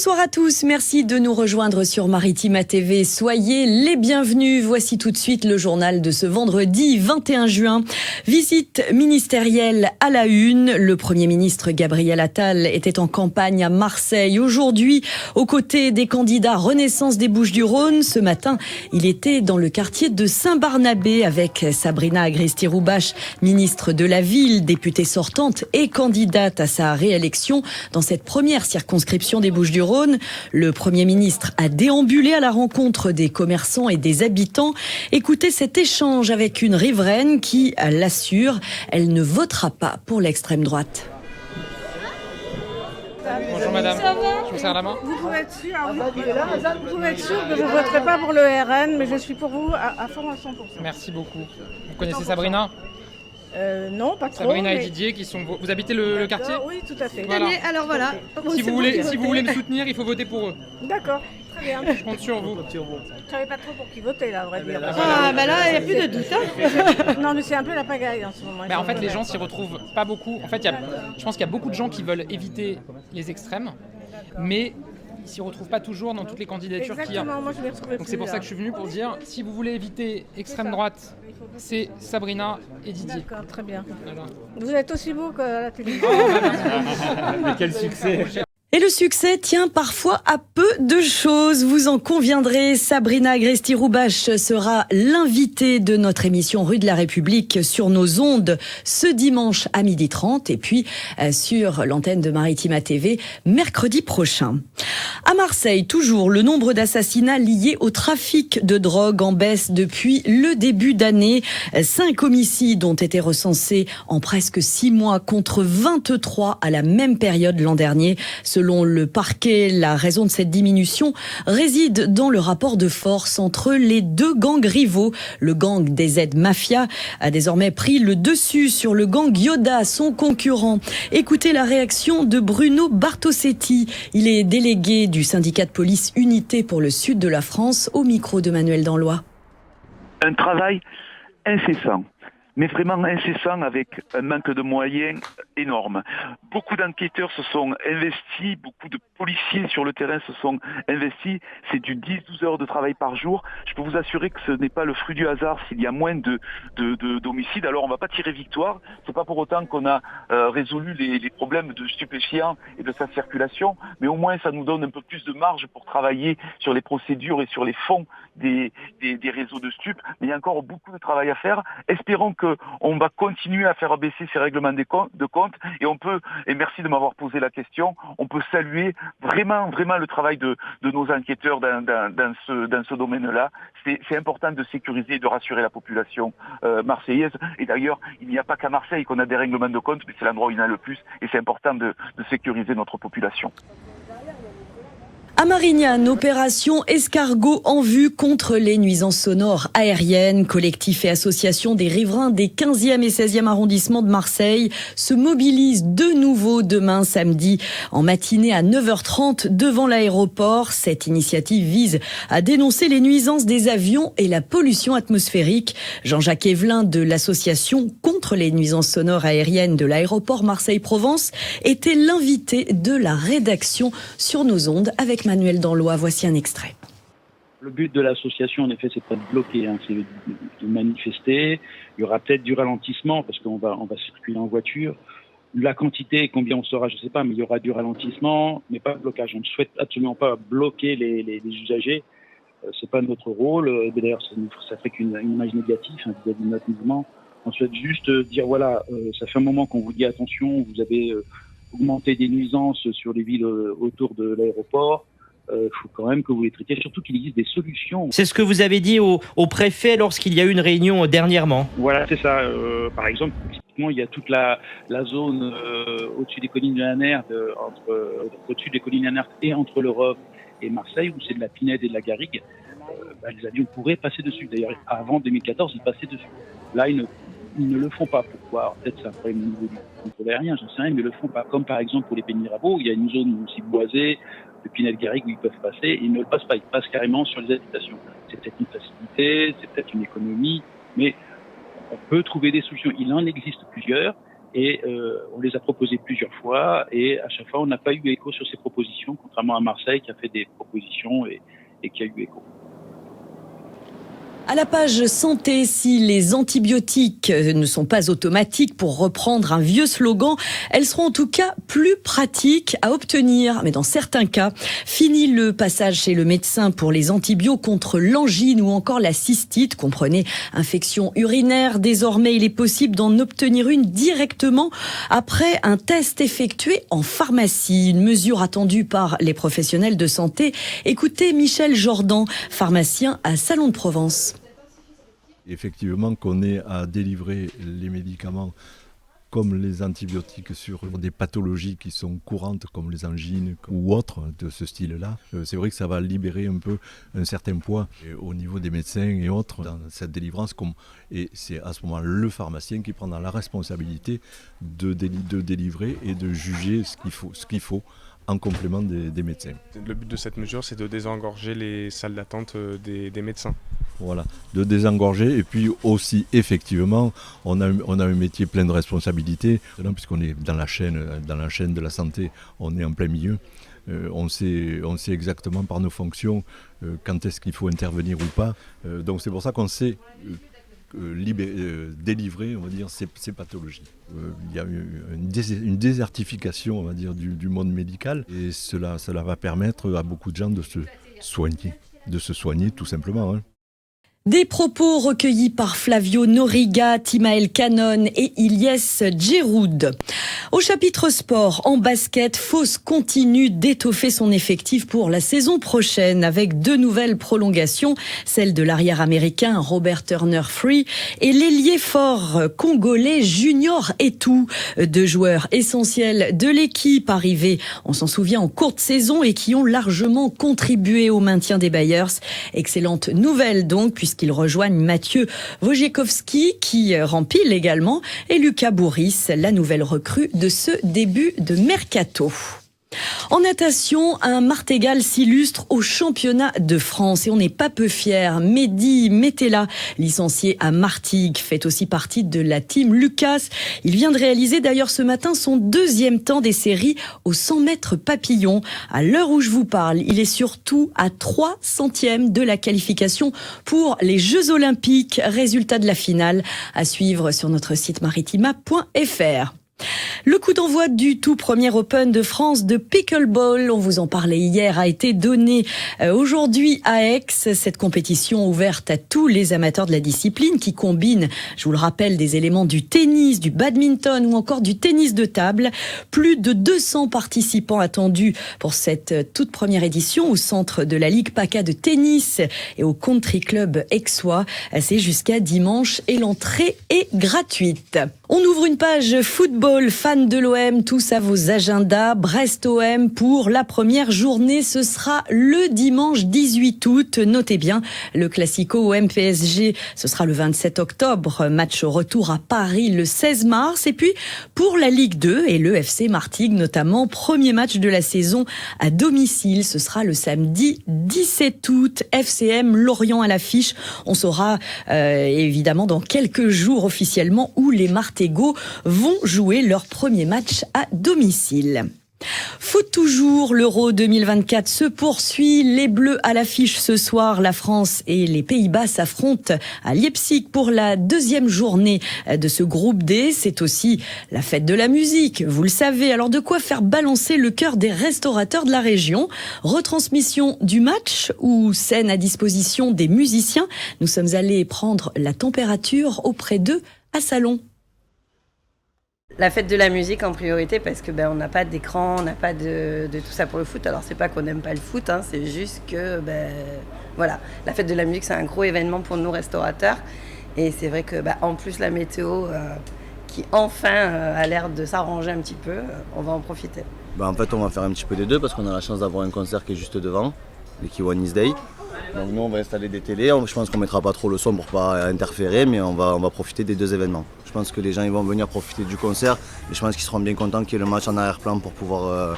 Bonsoir à tous, merci de nous rejoindre sur Maritima TV. Soyez les bienvenus. Voici tout de suite le journal de ce vendredi 21 juin. Visite ministérielle à la une. Le Premier ministre Gabriel Attal était en campagne à Marseille aujourd'hui aux côtés des candidats Renaissance des Bouches-du-Rhône. Ce matin, il était dans le quartier de Saint-Barnabé avec Sabrina Agresti-Roubache, ministre de la Ville, députée sortante et candidate à sa réélection dans cette première circonscription des Bouches-du-Rhône. Le Premier ministre a déambulé à la rencontre des commerçants et des habitants. Écoutez cet échange avec une riveraine qui l'assure, elle ne votera pas pour l'extrême droite. Bonjour madame, je vous serre la main. Vous pouvez être sûr que je ne voterai pas pour le RN, mais je suis pour vous à fond à 100%. Merci beaucoup. Vous connaissez Sabrina ? Non, pas trop. Sabrina et Didier qui sont... Vous habitez le quartier ? Oui, tout à fait. Voilà. Alors voilà. Si vous voulez me soutenir, il faut voter pour eux. D'accord, très bien. Je compte sur vous. Je ne savais pas trop pour qui voter là, à vrai dire. Ah bah là, il n'y a plus de doute. Hein. Non, mais c'est un peu la pagaille en ce moment. Mais en fait, les gens s'y retrouvent pas beaucoup. En fait, je pense qu'il y a beaucoup de gens qui veulent éviter les extrêmes, mais ils s'y retrouvent pas toujours dans toutes les candidatures qu'il y a. Exactement, moi je vais retrouver. Donc c'est pour ça que je suis venu pour dire, si vous voulez éviter extrême droite, c'est Sabrina et Didier. D'accord, très bien. Voilà. Vous êtes aussi beau que la télé. Mais quel succès! Et le succès tient parfois à peu de choses. Vous en conviendrez, Sabrina Agresti-Roubache sera l'invitée de notre émission Rue de la République sur nos ondes ce dimanche à 12h30 et puis sur l'antenne de Maritima TV mercredi prochain. À Marseille, toujours, le nombre d'assassinats liés au trafic de drogue en baisse depuis le début d'année. 5 homicides ont été recensés en presque 6 mois contre 23 à la même période l'an dernier. Selon le parquet, la raison de cette diminution réside dans le rapport de force entre les deux gangs rivaux. Le gang des Z-Mafia a désormais pris le dessus sur le gang Yoda, son concurrent. Écoutez la réaction de Bruno Bartosetti. Il est délégué du syndicat de police Unité pour le sud de la France au micro de Manuel Danlois. Un travail incessant, mais vraiment incessant avec un manque de moyens énorme. Beaucoup d'enquêteurs se sont investis, beaucoup de policiers sur le terrain se sont investis. C'est du 10-12 heures de travail par jour. Je peux vous assurer que ce n'est pas le fruit du hasard s'il y a moins d'homicides. Alors on ne va pas tirer victoire. C'est pas pour autant qu'on a résolu les problèmes de stupéfiants et de sa circulation, mais au moins ça nous donne un peu plus de marge pour travailler sur les procédures et sur les fonds des réseaux de stupes. Mais il y a encore beaucoup de travail à faire. Espérons qu'on va continuer à faire baisser ces règlements de compte et on peut, et merci de m'avoir posé la question, on peut saluer vraiment le travail de nos enquêteurs dans ce domaine-là. C'est important de sécuriser et de rassurer la population marseillaise. Et d'ailleurs, il n'y a pas qu'à Marseille qu'on a des règlements de compte, mais c'est l'endroit où il y en a le plus et c'est important de sécuriser notre population. À Marignane, opération escargot en vue contre les nuisances sonores aériennes. Collectifs et associations des riverains des 15e et 16e arrondissements de Marseille se mobilisent de nouveau demain samedi en matinée à 9h30 devant l'aéroport. Cette initiative vise à dénoncer les nuisances des avions et la pollution atmosphérique. Jean-Jacques Evelin de l'association contre les nuisances sonores aériennes de l'aéroport Marseille-Provence était l'invité de la rédaction sur nos ondes avec Manuel Danlois, voici un extrait. Le but de l'association, en effet, c'est pas de bloquer, c'est de manifester. Il y aura peut-être du ralentissement parce qu'on va circuler en voiture. La quantité, combien on sera, je sais pas, mais il y aura du ralentissement, mais pas de blocage. On ne souhaite absolument pas bloquer les usagers. C'est pas notre rôle. D'ailleurs, ça ferait qu'une image négative vis-à-vis de notre mouvement. On souhaite juste dire voilà, ça fait un moment qu'on vous dit attention, vous avez augmenté des nuisances sur les villes autour de l'aéroport. Faut quand même que vous les traitiez, surtout qu'il existe des solutions. C'est ce que vous avez dit au préfet lorsqu'il y a eu une réunion dernièrement. Voilà, c'est ça. Par exemple, typiquement, il y a toute la zone au-dessus des collines de la Nère, au-dessus des collines de la Nère et entre l'Europe et Marseille, où c'est de la Pinède et de la Garrigue. Les avions pourraient passer dessus. D'ailleurs, avant 2014, ils passaient dessus. Là, ils ne le font pas. Pourquoi ? Peut-être c'est un problème au niveau du contrôle aérien, j'en sais rien, mais ils ne le font pas. Comme par exemple pour les Pays-Mirabeau, il y a une zone aussi boisée, de Pinède-Garrigue, où ils peuvent passer, et ils ne le passent pas. Ils passent carrément sur les habitations. C'est peut-être une facilité, c'est peut-être une économie, mais on peut trouver des solutions. Il en existe plusieurs, Et on les a proposés plusieurs fois et à chaque fois, on n'a pas eu écho sur ces propositions, contrairement à Marseille qui a fait des propositions et qui a eu écho. À la page santé, si les antibiotiques ne sont pas automatiques, pour reprendre un vieux slogan, elles seront en tout cas plus pratiques à obtenir. Mais dans certains cas, fini le passage chez le médecin pour les antibiotiques contre l'angine ou encore la cystite, comprenez infection urinaire. Désormais, il est possible d'en obtenir une directement après un test effectué en pharmacie. Une mesure attendue par les professionnels de santé. Écoutez Michel Jordan, pharmacien à Salon de Provence. Effectivement, qu'on ait à délivrer les médicaments comme les antibiotiques sur des pathologies qui sont courantes comme les angines ou autres de ce style-là, c'est vrai que ça va libérer un peu un certain poids au niveau des médecins et autres dans cette délivrance. Et c'est à ce moment le pharmacien qui prendra la responsabilité de délivrer et de juger ce qu'il faut en complément des médecins. Le but de cette mesure, c'est de désengorger les salles d'attente des médecins. Voilà, de désengorger et puis aussi effectivement on a un métier plein de responsabilités puisqu'on est dans la chaîne de la santé, on est en plein milieu. On sait exactement par nos fonctions quand est-ce qu'il faut intervenir ou pas. Donc c'est pour ça qu'on sait délivrer, on va dire, ces pathologies. Il y a une désertification, on va dire, du monde médical et cela va permettre à beaucoup de gens de se soigner tout simplement. Des propos recueillis par Flavio Noriga, Timael Canon et Ilyes Djeroud. Au chapitre sport, en basket, Fos continue d'étoffer son effectif pour la saison prochaine avec 2 nouvelles prolongations, celle de l'arrière américain Robert Turner Free et l'ailier fort congolais Junior Etou. 2 joueurs essentiels de l'équipe arrivés, on s'en souvient, en courte saison et qui ont largement contribué au maintien des Bayers. Excellente nouvelle donc, puisqu'ils rejoignent Mathieu Wojciechowski qui rempile également et Lucas Bourris, la nouvelle recrue de ce début de mercato. En natation, un Martégal s'illustre au championnat de France et on n'est pas peu fiers. Mehdi Metella, licencié à Martigues, fait aussi partie de la team Lucas. Il vient de réaliser d'ailleurs ce matin son 2e temps des séries aux 100 mètres papillon. À l'heure où je vous parle, il est surtout à 3 centièmes de la qualification pour les Jeux Olympiques. Résultat de la finale à suivre sur notre site maritima.fr. Le coup d'envoi du tout premier Open de France de pickleball, on vous en parlait hier, a été donné aujourd'hui à Aix. Cette compétition ouverte à tous les amateurs de la discipline qui combine, je vous le rappelle, des éléments du tennis, du badminton ou encore du tennis de table. Plus de 200 participants attendus pour cette toute première édition au centre de la Ligue PACA de tennis et au Country Club aixois. C'est jusqu'à dimanche et l'entrée est gratuite. On ouvre une page football, fans de l'OM, tous à vos agendas. Brest-OM pour la première journée, ce sera le dimanche 18 août. Notez bien, le Classico OM-PSG, ce sera le 27 octobre. Match retour à Paris le 16 mars. Et puis, pour la Ligue 2 et le FC Martigues notamment, premier match de la saison à domicile. Ce sera le samedi 17 août. FCM Lorient à l'affiche. On saura évidemment dans quelques jours officiellement où les Martégaux vont jouer leur premier match à domicile. Foot toujours, l'Euro 2024 se poursuit. Les Bleus à l'affiche ce soir. La France et les Pays-Bas s'affrontent à Leipzig pour la 2e journée de ce groupe D. C'est aussi la fête de la musique, vous le savez. Alors de quoi faire balancer le cœur des restaurateurs de la région. Retransmission du match ou scène à disposition des musiciens. Nous sommes allés prendre la température auprès d'eux à Salon. La fête de la musique en priorité parce que on n'a pas d'écran, on n'a pas de tout ça pour le foot. Alors c'est pas qu'on n'aime pas le foot, c'est juste que voilà, la fête de la musique c'est un gros événement pour nous restaurateurs et c'est vrai que en plus la météo qui enfin a l'air de s'arranger un petit peu, on va en profiter. En fait on va faire un petit peu des deux parce qu'on a la chance d'avoir un concert qui est juste devant, le Kiwanis Day. Donc nous on va installer des télés, je pense qu'on mettra pas trop le son pour pas interférer, mais on va profiter des 2 événements. Je pense que les gens ils vont venir profiter du concert, et je pense qu'ils seront bien contents qu'il y ait le match en arrière-plan pour pouvoir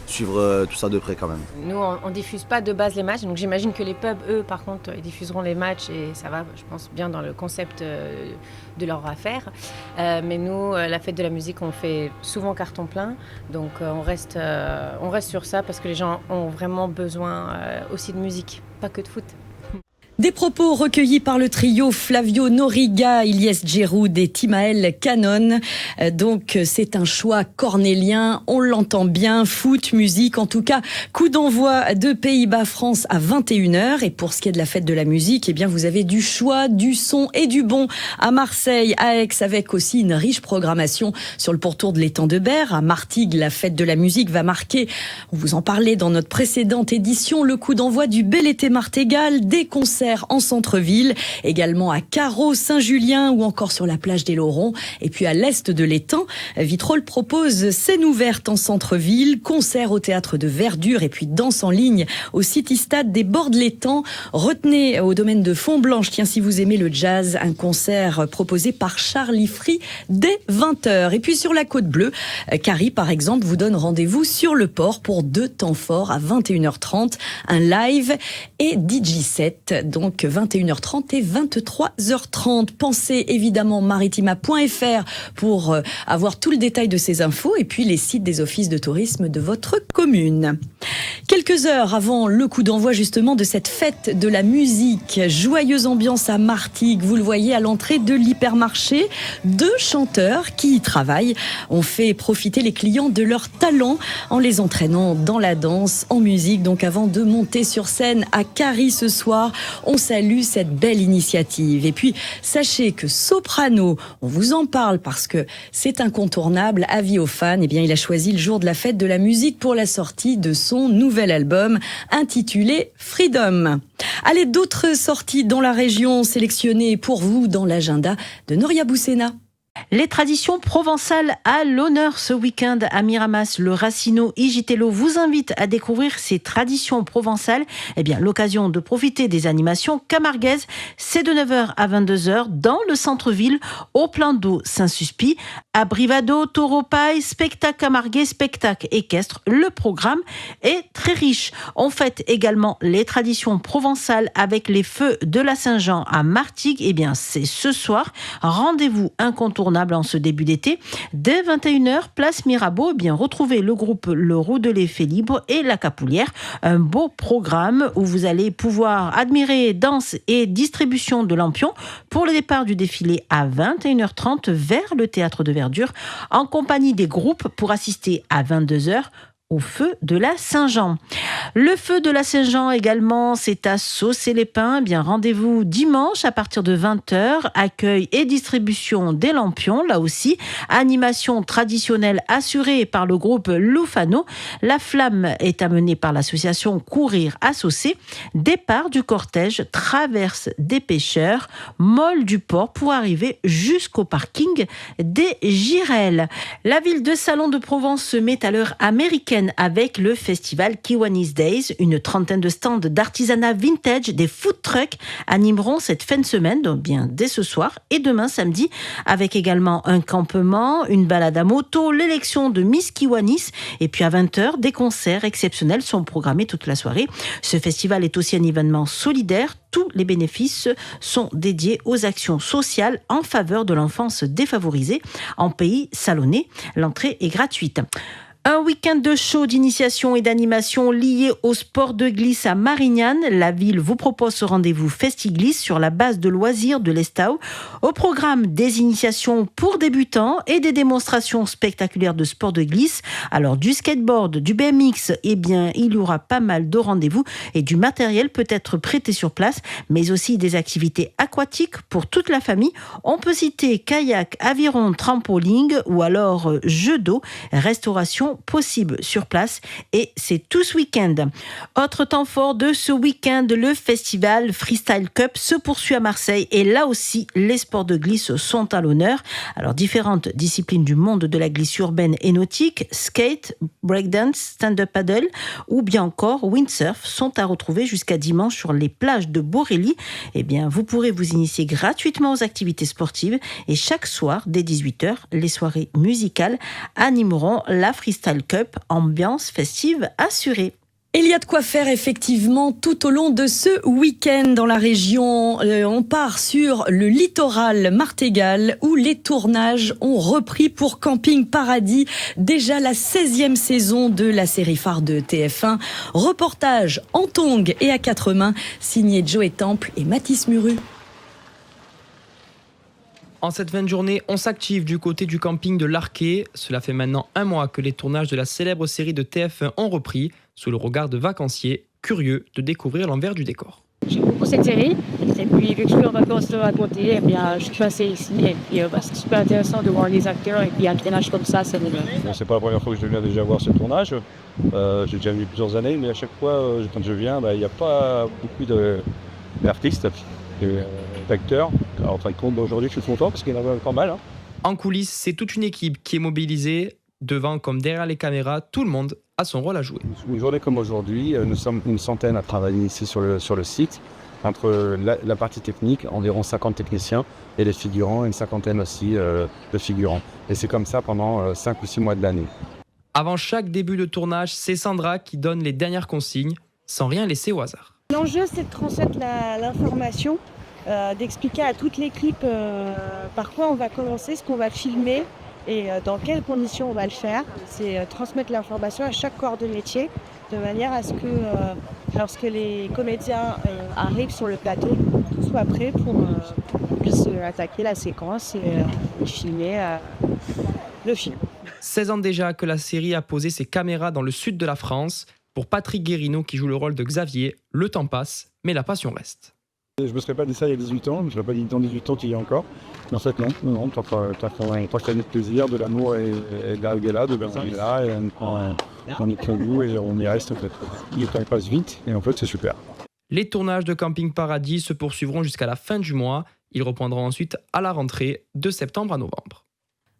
suivre tout ça de près quand même. Nous, on diffuse pas de base les matchs, donc j'imagine que les pubs, eux, par contre, ils diffuseront les matchs et ça va, je pense, bien dans le concept de leur affaire. Mais nous, la fête de la musique, on fait souvent carton plein, donc on reste sur ça parce que les gens ont vraiment besoin aussi de musique, pas que de foot. Des propos recueillis par le trio Flavio Noriga, Ilyes Djeroud et Timaël Canon. Donc c'est un choix cornélien, on l'entend bien, foot, musique, en tout cas coup d'envoi de Pays-Bas-France à 21h. Et pour ce qui est de la fête de la musique, eh bien vous avez du choix, du son et du bon à Marseille, à Aix, avec aussi une riche programmation sur le pourtour de l'étang de Berre. À Martigues, la fête de la musique va marquer, on vous en parlait dans notre précédente édition, le coup d'envoi du Bel Été Martégal, des concerts en centre-ville, également à Carreau, Saint-Julien ou encore sur la plage des Laurons. Et puis à l'est de l'étang, Vitrolles propose scène ouverte en centre-ville, concert au théâtre de Verdure et puis danse en ligne au City Stade des bords de l'étang. Retenez au domaine de Fontblanche, tiens, si vous aimez le jazz, un concert proposé par Charlie Free dès 20h. Et puis sur la Côte Bleue, Carrie par exemple vous donne rendez-vous sur le port pour 2 temps forts à 21h30, un live et DJ set. Donc 21h30 et 23h30. Pensez évidemment maritima.fr pour avoir tout le détail de ces infos et puis les sites des offices de tourisme de votre commune. Quelques heures avant le coup d'envoi justement de cette fête de la musique, joyeuse ambiance à Martigues, vous le voyez à l'entrée de l'hypermarché, 2 chanteurs qui y travaillent ont fait profiter les clients de leur talent en les entraînant dans la danse, en musique. Donc avant de monter sur scène à Carrie ce soir, on salue cette belle initiative. Et puis, sachez que Soprano, on vous en parle parce que c'est incontournable, avis aux fans, eh bien, il a choisi le jour de la fête de la musique pour la sortie de son nouvel album intitulé Freedom. Allez, d'autres sorties dans la région sélectionnées pour vous dans l'agenda de Noria Boussena. Les traditions provençales à l'honneur ce week-end à Miramas. Le Racino Igitello vous invite à découvrir ces traditions provençales. Eh bien, l'occasion de profiter des animations camarguaises. C'est de 9h à 22h dans le centre-ville, au plan d'eau Saint-Suspit. À Brivado, Taureau-Paille, spectacle camarguais, spectacle équestre. Le programme est très riche. On fête également les traditions provençales avec les feux de la Saint-Jean à Martigues. Eh bien, c'est ce soir. Rendez-vous incontournable en ce début d'été. Dès 21h, place Mirabeau, eh bien, retrouvez le groupe Le Roudelet fait libre et La Capoulière. Un beau programme où vous allez pouvoir admirer danse et distribution de lampions pour le départ du défilé à 21h30 vers le théâtre de Verdure en compagnie des groupes pour assister à 22h au feu de la Saint-Jean. Le feu de la Saint-Jean également, c'est à Saucé-les-Pins. Bien, rendez-vous dimanche à partir de 20h. Accueil et distribution des lampions. Là aussi, animation traditionnelle assurée par le groupe Lufano. La flamme est amenée par l'association Courir à Saucé. Départ du cortège, traverse des pêcheurs, Molle du Port pour arriver jusqu'au parking des Girelles. La ville de Salon de Provence se met à l'heure américaine avec le festival Kiwanis Days. Une trentaine de stands d'artisanat vintage, des food trucks animeront cette fin de semaine, donc bien dès ce soir et demain samedi, avec également un campement, une balade à moto, l'élection de Miss Kiwanis et puis à 20h, des concerts exceptionnels sont programmés toute la soirée. Ce festival est aussi un événement solidaire. Tous les bénéfices sont dédiés aux actions sociales en faveur de l'enfance défavorisée en pays salonnais. L'entrée est gratuite. Un week-end de show, d'initiation et d'animation lié au sport de glisse à Marignane. La ville vous propose ce rendez-vous Festi-Glisse sur la base de loisirs de l'Estau. Au programme, des initiations pour débutants et des démonstrations spectaculaires de sport de glisse. Alors du skateboard, du BMX, eh bien il y aura pas mal de rendez-vous et du matériel peut être prêté sur place, mais aussi des activités aquatiques pour toute la famille. On peut citer kayak, aviron, trampoline ou alors jeux d'eau, restauration possible sur place et c'est tout ce week-end. Autre temps fort de ce week-end, le festival Freestyle Cup se poursuit à Marseille et là aussi les sports de glisse sont à l'honneur. Alors différentes disciplines du monde de la glisse urbaine et nautique, skate, breakdance, stand-up paddle ou bien encore windsurf sont à retrouver jusqu'à dimanche sur les plages de Borély. Eh bien vous pourrez vous initier gratuitement aux activités sportives et chaque soir dès 18h, les soirées musicales animeront la freestyle Style Cup, ambiance festive assurée. Il y a de quoi faire effectivement tout au long de ce week-end dans la région. On part sur le littoral martégal où les tournages ont repris pour Camping Paradis. Déjà la 16e saison de la série phare de TF1. Reportage en tongs et à quatre mains, signé Joey Temple et Mathis Muru. En cette fin de journée, on s'active du côté du camping de l'Arquet. Cela fait maintenant 1 mois que les tournages de la célèbre série de TF1 ont repris, sous le regard de vacanciers curieux de découvrir l'envers du décor. J'aime beaucoup cette série, et puis vu que je suis en vacances à côté, eh bien, je suis passée ici, et puis c'est super intéressant de voir les acteurs, et puis un tournage comme ça me... Bon, c'est pas la première fois que je viens déjà voir ce tournage, j'ai déjà vu plusieurs années, mais à chaque fois, quand je viens, il n'y a pas beaucoup d'artistes, d'acteurs. Alors, en compte, aujourd'hui, je suis content parce qu'il y en a pas mal. Hein. En coulisses, c'est toute une équipe qui est mobilisée. Devant comme derrière les caméras, tout le monde a son rôle à jouer. Une journée comme aujourd'hui, nous sommes une centaine à travailler ici sur le site. Entre la partie technique, environ 50 techniciens, et les figurants, une cinquantaine aussi de figurants. Et c'est comme ça pendant 5 ou 6 mois de l'année. Avant chaque début de tournage, c'est Sandra qui donne les dernières consignes, sans rien laisser au hasard. L'enjeu, c'est de transmettre l'information, d'expliquer à toute l'équipe par quoi on va commencer, ce qu'on va filmer et dans quelles conditions on va le faire. C'est transmettre l'information à chaque corps de métier de manière à ce que lorsque les comédiens arrivent sur le plateau, tout soit prêt pour qu'on puisse attaquer la séquence et filmer le film. 16 ans déjà que la série a posé ses caméras dans le sud de la France. Pour Patrick Guérino qui joue le rôle de Xavier, le temps passe, mais la passion reste. Je ne me serais pas dit ça il y a 18 ans, je ne me serais pas dit dans 18 ans qu'il y a encore. Mais en fait, non, tu as fait de plaisir, de l'amour et de la gala, de Bernard là, et on est pour vous et on y reste en fait. Le temps passe vite et en fait, c'est super. Les tournages de Camping Paradis se poursuivront jusqu'à la fin du mois. Ils reprendront ensuite à la rentrée de septembre à novembre.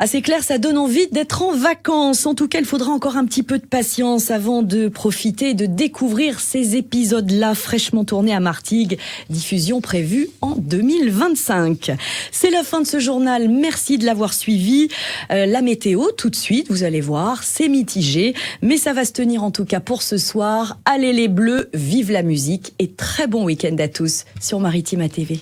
Ah, c'est clair, ça donne envie d'être en vacances. En tout cas, il faudra encore un petit peu de patience avant de profiter et de découvrir ces épisodes-là fraîchement tournés à Martigues. Diffusion prévue en 2025. C'est la fin de ce journal. Merci de l'avoir suivi. La météo, tout de suite, vous allez voir, c'est mitigé. Mais ça va se tenir en tout cas pour ce soir. Allez les Bleus, vive la musique et très bon week-end à tous sur Maritima TV.